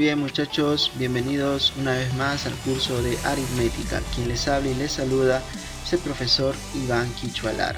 bien muchachos, bienvenidos una vez más al curso de aritmética. Quien les habla y les saluda es el profesor Iván Quichua Lara.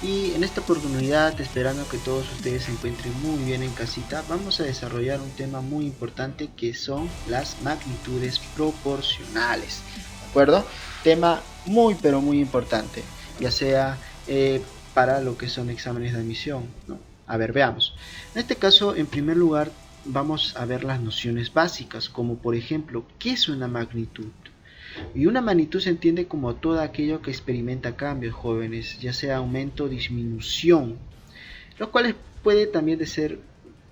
Y en esta oportunidad, esperando que todos ustedes se encuentren muy bien en casita, vamos a desarrollar un tema muy importante que son las magnitudes proporcionales. ¿De acuerdo? Tema muy pero muy importante, ya sea para lo que son exámenes de admisión, ¿no? A ver, veamos. En este caso, en primer lugar, vamos a ver las nociones básicas, como por ejemplo, ¿qué es una magnitud? Y una magnitud se entiende como todo aquello que experimenta cambios, jóvenes, ya sea aumento o disminución, lo cual puede también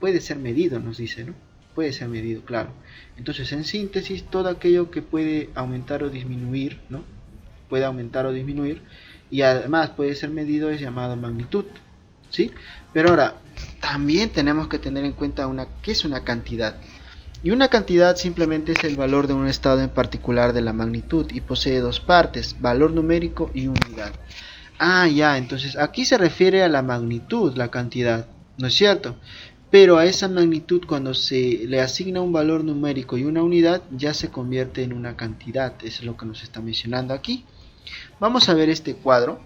puede ser medido, nos dice, ¿no? Puede ser medido, claro. Entonces, en síntesis, todo aquello que puede aumentar o disminuir, ¿no? Puede aumentar o disminuir, y además puede ser medido, es llamado magnitud, ¿sí? Pero ahora, también tenemos que tener en cuenta qué es una cantidad. Y una cantidad simplemente es el valor de un estado en particular de la magnitud y posee dos partes, valor numérico y unidad. Ya, entonces aquí se refiere a la magnitud, la cantidad, ¿no es cierto? Pero a esa magnitud, cuando se le asigna un valor numérico y una unidad, ya se convierte en una cantidad. Eso es lo que nos está mencionando aquí. Vamos a ver este cuadro.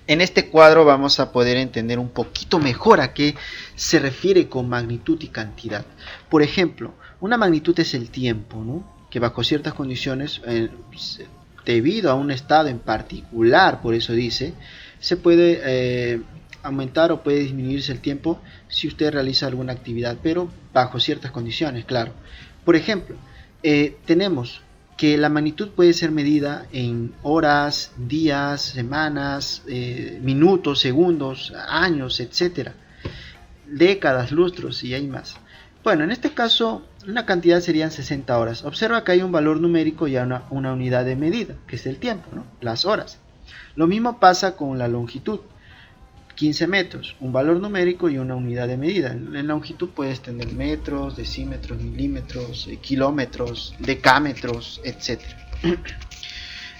En este cuadro vamos a poder entender un poquito mejor a qué se refiere con magnitud y cantidad. Por ejemplo, una magnitud es el tiempo, ¿no? Que bajo ciertas condiciones, debido a un estado en particular, por eso dice, se puede aumentar o puede disminuirse el tiempo si usted realiza alguna actividad, pero bajo ciertas condiciones, claro. Por ejemplo, tenemos que la magnitud puede ser medida en horas, días, semanas, minutos, segundos, años, etcétera, décadas, lustros y hay más. Bueno, en este caso una cantidad serían 60 horas. Observa que hay un valor numérico y una unidad de medida, que es el tiempo, ¿no? Las horas. Lo mismo pasa con la longitud. 15 metros, un valor numérico y una unidad de medida. En longitud puedes tener metros, decímetros, milímetros, kilómetros, decámetros, etc.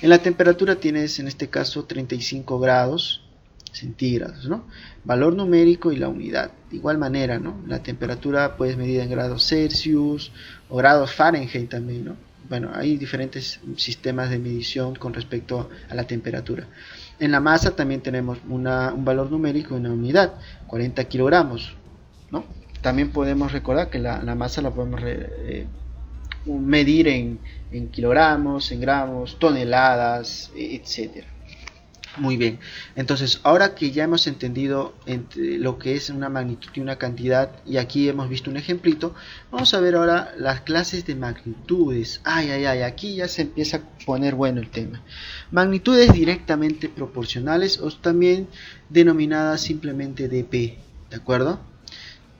En la temperatura tienes en este caso 35 grados centígrados, ¿no? Valor numérico y la unidad. De igual manera, ¿no? La temperatura puedes medir en grados Celsius o grados Fahrenheit también, ¿no? Bueno, hay diferentes sistemas de medición con respecto a la temperatura. En la masa también tenemos un valor numérico y una unidad, 40 kilogramos, ¿no? También podemos recordar que la masa la podemos medir en kilogramos, en gramos, toneladas, etcétera. Muy bien, entonces ahora que ya hemos entendido lo que es una magnitud y una cantidad, y aquí hemos visto un ejemplito, vamos a ver ahora las clases de magnitudes. Aquí ya se empieza a poner bueno el tema. Magnitudes directamente proporcionales o también denominadas simplemente dp, ¿de acuerdo?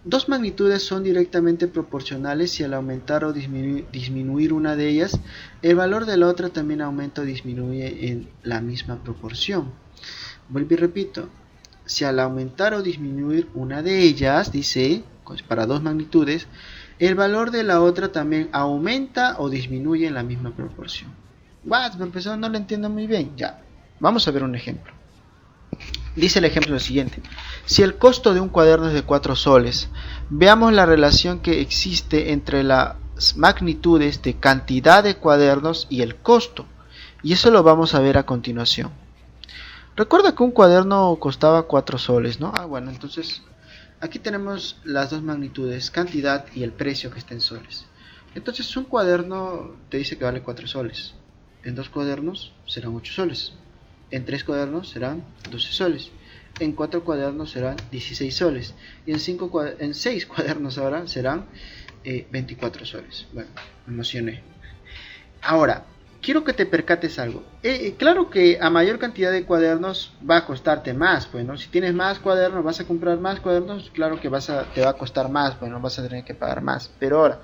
Dos magnitudes son directamente proporcionales si al aumentar o disminuir una de ellas, el valor de la otra también aumenta o disminuye en la misma proporción. Vuelvo y repito, si al aumentar o disminuir una de ellas, dice, para dos magnitudes, el valor de la otra también aumenta o disminuye en la misma proporción. Profesor, no lo entiendo muy bien. Ya, vamos a ver un ejemplo. Dice el ejemplo lo siguiente: si el costo de un cuaderno es de 4 soles, veamos la relación que existe entre las magnitudes de cantidad de cuadernos y el costo, y eso lo vamos a ver a continuación. Recuerda que un cuaderno costaba 4 soles, ¿no? Bueno, entonces aquí tenemos las dos magnitudes, cantidad y el precio que está en soles. Entonces un cuaderno te dice que vale 4 soles, en 2 cuadernos serán 8 soles. En 3 cuadernos serán 12 soles. En 4 cuadernos serán 16 soles. Y en 6 cuadernos ahora serán 24 soles. Bueno, me emocioné. Ahora, quiero que te percates algo. Claro que a mayor cantidad de cuadernos va a costarte más. Pues, ¿no? Si tienes más cuadernos, vas a comprar más cuadernos. Claro que te va a costar más. Bueno, vas a tener que pagar más. Pero ahora,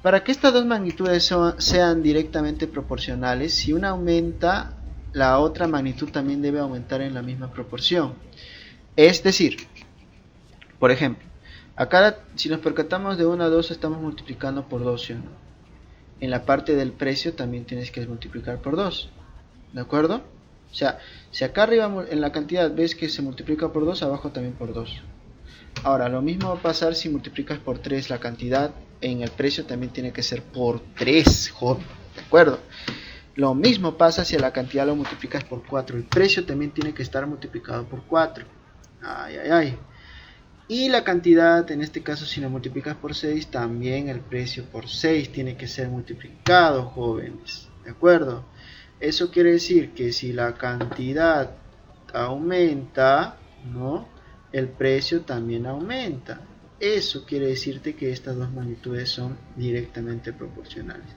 para que estas dos magnitudes sean directamente proporcionales, si una aumenta, la otra magnitud también debe aumentar en la misma proporción. Es decir, por ejemplo, acá si nos percatamos de 1 a 2 estamos multiplicando por 2, ¿sí o no? En la parte del precio también tienes que multiplicar por 2, ¿de acuerdo? O sea, si acá arriba en la cantidad ves que se multiplica por 2, abajo también por 2. Ahora, lo mismo va a pasar si multiplicas por 3 la cantidad en el precio también tiene que ser por 3, joven, ¿de acuerdo? Lo mismo pasa si a la cantidad lo multiplicas por 4, el precio también tiene que estar multiplicado por 4. Ay, ay, ay. Y la cantidad, en este caso si lo multiplicas por 6, también el precio por 6 tiene que ser multiplicado, jóvenes, ¿de acuerdo? Eso quiere decir que si la cantidad aumenta, ¿no?, el precio también aumenta. Eso quiere decirte que estas dos magnitudes son directamente proporcionales.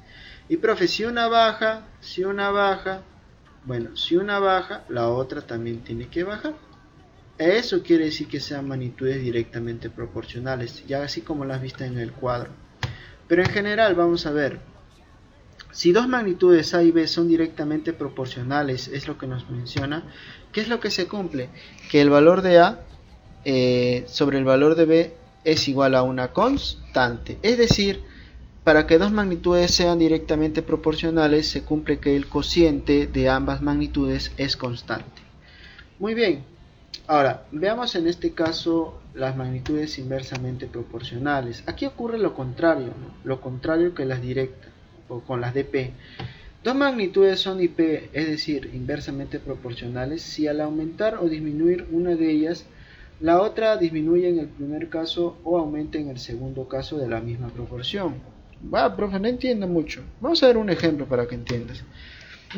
Y profe, si una baja, bueno, si una baja, la otra también tiene que bajar. Eso quiere decir que sean magnitudes directamente proporcionales, ya así como las viste en el cuadro. Pero en general vamos a ver, si dos magnitudes A y B son directamente proporcionales, es lo que nos menciona, ¿qué es lo que se cumple? Que el valor de A sobre el valor de B es igual a una constante. Es decir, para que dos magnitudes sean directamente proporcionales, se cumple que el cociente de ambas magnitudes es constante. Muy bien. Ahora, veamos en este caso las magnitudes inversamente proporcionales. Aquí ocurre lo contrario, ¿no? Lo contrario que las directas, o con las de P. Dos magnitudes son IP, es decir, inversamente proporcionales, si al aumentar o disminuir una de ellas, la otra disminuye en el primer caso o aumenta en el segundo caso de la misma proporción. Profe, no entiendo mucho. Vamos a ver un ejemplo para que entiendas.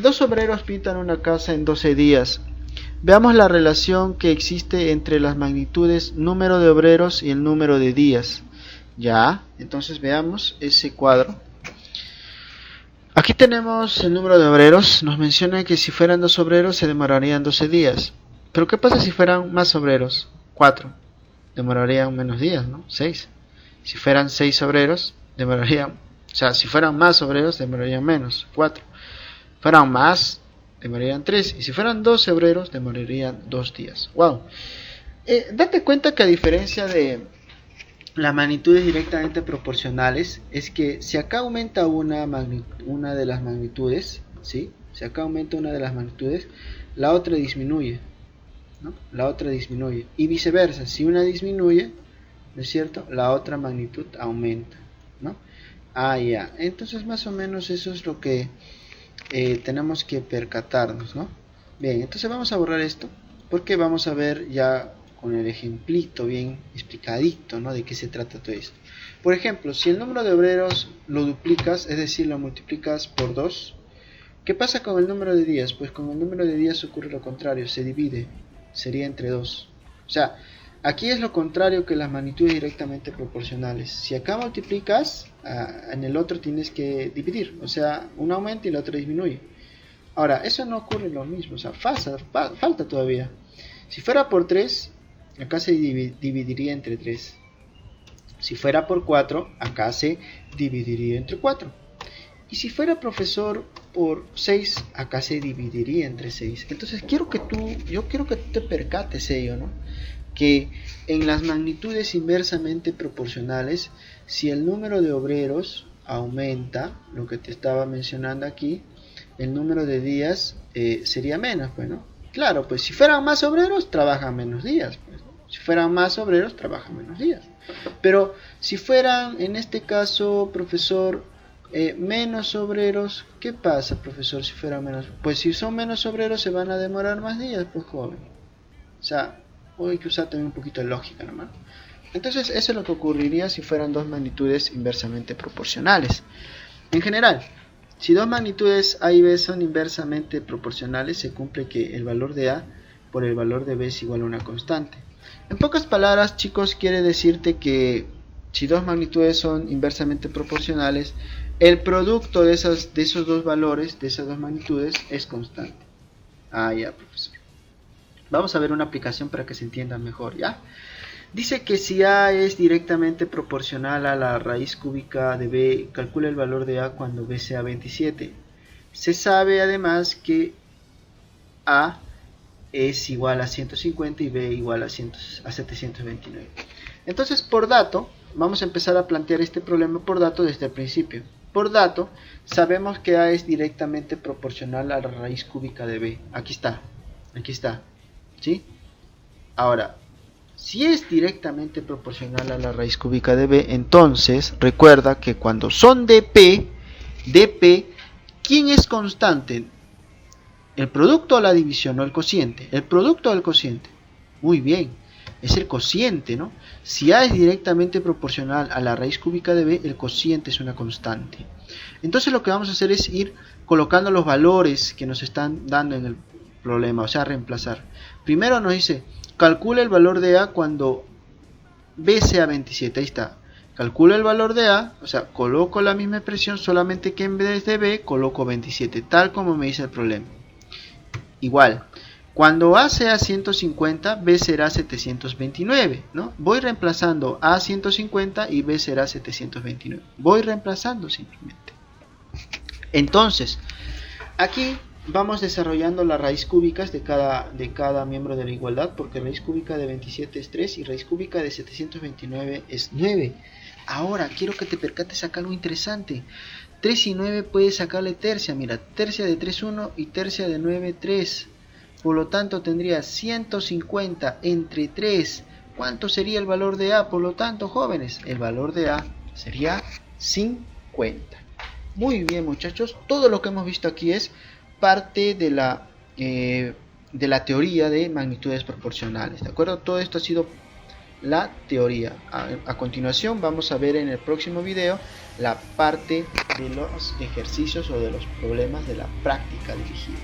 Dos obreros pintan una casa en 12 días. Veamos la relación que existe entre las magnitudes número de obreros y el número de días. Ya, entonces veamos ese cuadro. Aquí tenemos el número de obreros. Nos menciona que si fueran 2 obreros se demorarían 12 días. Pero ¿qué pasa si fueran más obreros? 4. Demorarían menos días, ¿no? 6. Si fueran 6 obreros, demorarían... O sea, si fueran más obreros, demorarían menos. 4. Fueran más, demorarían 3. Y si fueran 12 obreros, demorarían 2 días. ¡Wow! Date cuenta que a diferencia de las magnitudes directamente proporcionales, es que si acá aumenta una de las magnitudes, ¿sí? Si acá aumenta una de las magnitudes, la otra disminuye, ¿no? La otra disminuye. Y viceversa, si una disminuye, ¿no es cierto?, la otra magnitud aumenta, ¿no? Ya. Entonces más o menos eso es lo que tenemos que percatarnos, ¿no? Bien, entonces vamos a borrar esto, porque vamos a ver ya con el ejemplito bien explicadito, ¿no?, de qué se trata todo esto. Por ejemplo, si el número de obreros lo duplicas, es decir, lo multiplicas por 2, ¿qué pasa con el número de días? Pues con el número de días ocurre lo contrario, se divide, sería entre 2. O sea, aquí es lo contrario que las magnitudes directamente proporcionales. Si acá multiplicas, en el otro tienes que dividir, o sea, uno aumenta y el otro disminuye. Ahora, eso no ocurre lo mismo, o sea, falta todavía. Si fuera por 3, acá se dividiría entre 3. Si fuera por 4, acá se dividiría entre 4. Y si fuera, profesor, por 6, acá se dividiría entre 6. Entonces yo quiero que tú te percates ello, ¿no? Que en las magnitudes inversamente proporcionales, si el número de obreros aumenta, lo que te estaba mencionando aquí, el número de días sería menos, pues, ¿no? Claro, pues si fueran más obreros, trabajan menos días, pues, ¿no? Si fueran más obreros, trabajan menos días. Pero si fueran, en este caso, profesor, menos obreros, ¿qué pasa, profesor, si fueran menos? Pues si son menos obreros, se van a demorar más días, pues, joven. O sea, hay que usar también un poquito de lógica, ¿no? Entonces, eso es lo que ocurriría si fueran dos magnitudes inversamente proporcionales. En general, si dos magnitudes A y B son inversamente proporcionales, se cumple que el valor de A por el valor de B es igual a una constante. En pocas palabras, chicos, quiere decirte que si dos magnitudes son inversamente proporcionales, el producto de esos dos valores, de esas dos magnitudes, es constante. Ya, profesor. Vamos a ver una aplicación para que se entienda mejor, ¿ya? Dice que si A es directamente proporcional a la raíz cúbica de B, calcula el valor de A cuando B sea 27. Se sabe además que A es igual a 150 y B igual a 729. Entonces, por dato, vamos a empezar a plantear este problema por dato desde el principio. Por dato, sabemos que A es directamente proporcional a la raíz cúbica de B. Aquí está, ¿sí? Ahora, Si es directamente proporcional a la raíz cúbica de b, entonces recuerda que cuando son de P, ¿quién es constante? ¿El producto o la división o el cociente? El producto o el cociente. Muy bien, es el cociente, ¿no? Si A es directamente proporcional a la raíz cúbica de b, el cociente es una constante. Entonces lo que vamos a hacer es ir colocando los valores que nos están dando en el problema, o sea, reemplazar. Primero nos dice, calcula el valor de A cuando B sea 27, ahí está. Calculo el valor de A, o sea, coloco la misma expresión, solamente que en vez de B coloco 27, tal como me dice el problema. Igual, cuando A sea 150, B será 729, ¿no? Voy reemplazando A 150 y B será 729. Voy reemplazando simplemente. Entonces, aquí vamos desarrollando las raíz cúbicas de cada miembro de la igualdad, porque raíz cúbica de 27 es 3 y raíz cúbica de 729 es 9. Ahora, quiero que te percates acá algo interesante. 3 y 9 puedes sacarle tercia. Mira, tercia de 3, 1 y tercia de 9, 3. Por lo tanto, tendría 150 entre 3. ¿Cuánto sería el valor de A? Por lo tanto, jóvenes, el valor de A sería 50. Muy bien, muchachos. Todo lo que hemos visto aquí es parte de la teoría de magnitudes proporcionales. ¿De acuerdo? Todo esto ha sido la teoría. A continuación vamos a ver en el próximo video la parte de los ejercicios o de los problemas de la práctica dirigida.